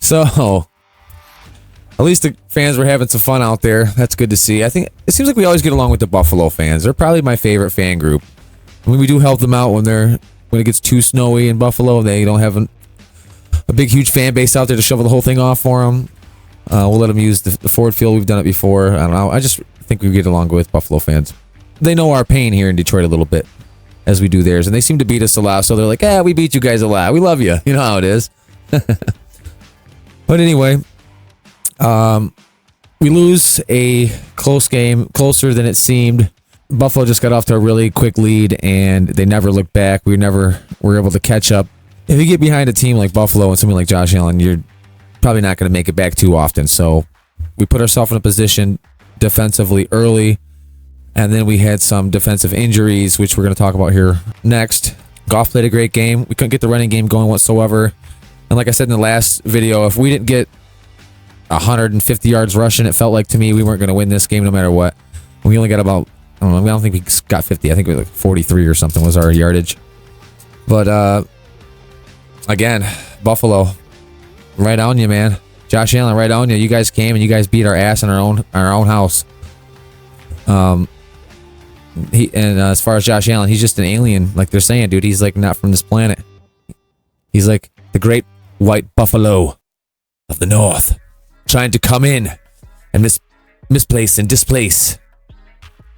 So, at least the fans were having some fun out there. That's good to see. I think it seems like we always get along with the Buffalo fans. They're probably my favorite fan group. I mean, we do help them out when it gets too snowy in Buffalo. They don't have a big, huge fan base out there to shovel the whole thing off for them. We'll let them use the Ford Field. We've done it before. I don't know. I just think we get along with Buffalo fans. They know our pain here in Detroit a little bit, as we do theirs, and they seem to beat us a lot. So they're like, we beat you guys a lot. We love you. You know how it is. But anyway, we lose a close game, closer than it seemed. Buffalo just got off to a really quick lead, and they never looked back. We never were able to catch up. If you get behind a team like Buffalo and somebody like Josh Allen, you're probably not going to make it back too often. So we put ourselves in a position defensively early, and then we had some defensive injuries, which we're going to talk about here next. Goff played a great game. We couldn't get the running game going whatsoever. And like I said in the last video, if we didn't get 150 yards rushing, it felt like to me we weren't going to win this game no matter what. We only got about, I don't think we got 50. I think we were like 43 or something was our yardage. But again, Buffalo, right on you, man. Josh Allen, right on you. You guys came and you guys beat our ass in our own house. As far as Josh Allen, he's just an alien, like they're saying, dude. He's like not from this planet. He's like the great white buffalo of the north, trying to come in and misplace and displace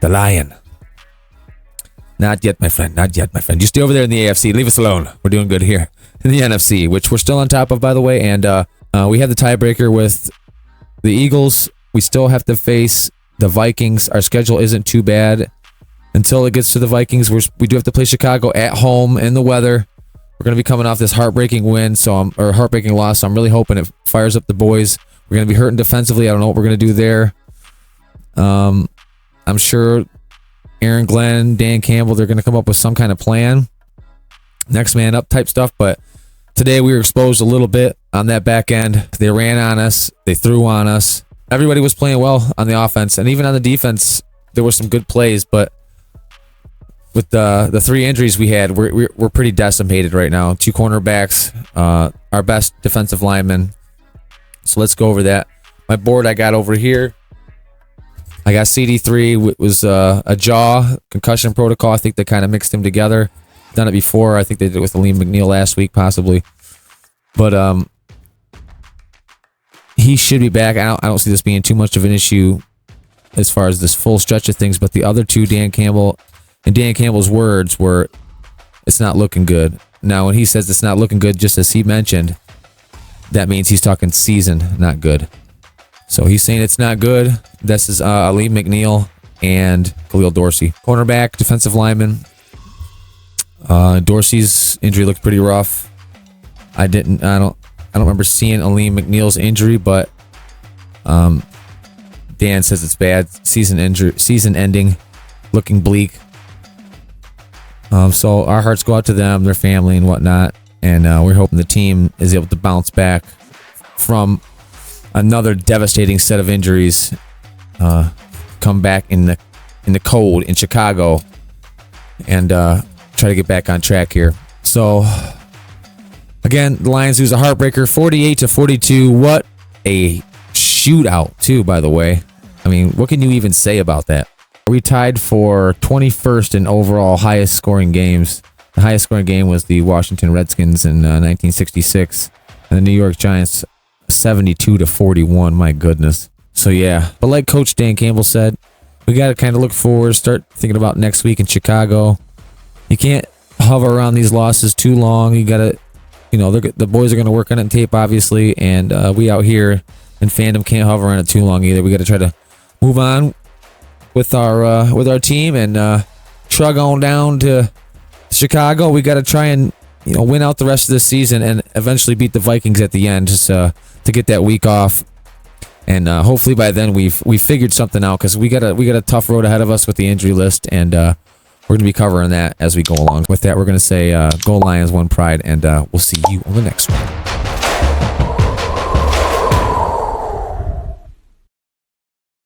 the lion. Not yet, my friend. Not yet, my friend. You stay over there in the AFC. Leave us alone. We're doing good here in the NFC, which we're still on top of, by the way. And we have the tiebreaker with the Eagles. We still have to face the Vikings. Our schedule isn't too bad until it gets to the Vikings. We do have to play Chicago at home in the weather. We're going to be coming off this heartbreaking win, or heartbreaking loss. So I'm really hoping it fires up the boys. We're going to be hurting defensively. I don't know what we're going to do there. I'm sure Aaron Glenn, Dan Campbell, they're going to come up with some kind of plan. Next man up type stuff. But today we were exposed a little bit on that back end. They ran on us. They threw on us. Everybody was playing well on the offense. And even on the defense, there were some good plays. But with the three injuries we had, we're pretty decimated right now. 2 cornerbacks, our best defensive lineman. So let's go over that. My board I got over here. I got CD3. Was a jaw concussion protocol. I think they kind of mixed them together. Done it before. I think they did it with Aleem McNeil last week, possibly. But he should be back. I don't see this being too much of an issue as far as this full stretch of things. But the other two, Dan Campbell, and Dan Campbell's words were, "It's not looking good." Now, when he says it's not looking good, just as he mentioned, that means he's talking season, not good. So he's saying it's not good. This is Aleem McNeil and Khalil Dorsey. Cornerback, defensive lineman. Dorsey's injury looked pretty rough. I don't remember seeing Aleem McNeil's injury, but Dan says it's bad. Season ending, looking bleak. So our hearts go out to them, their family, and whatnot. And we're hoping the team is able to bounce back from another devastating set of injuries. Come back in the cold in Chicago, and try to get back on track here. So again, the Lions lose a heartbreaker, 48-42. What a shootout, too, by the way. I mean, what can you even say about that? We tied for 21st in overall highest scoring games. The highest scoring game was the Washington Redskins in 1966, and the New York Giants 72-41. My goodness. So yeah, but like Coach Dan Campbell said, we got to kind of look forward, start thinking about next week in Chicago. You can't hover around these losses too long. You got to, the boys are going to work on it in tape, obviously, and we out here in fandom can't hover on it too long either. We got to try to move on with our team and shrug on down to Chicago. We got to try and win out the rest of the season and eventually beat the Vikings at the end, just to get that week off. And hopefully by then we've figured something out, because we got a tough road ahead of us with the injury list, and we're going to be covering that as we go along. With that, we're going to say go Lions, one pride, and we'll see you on the next one.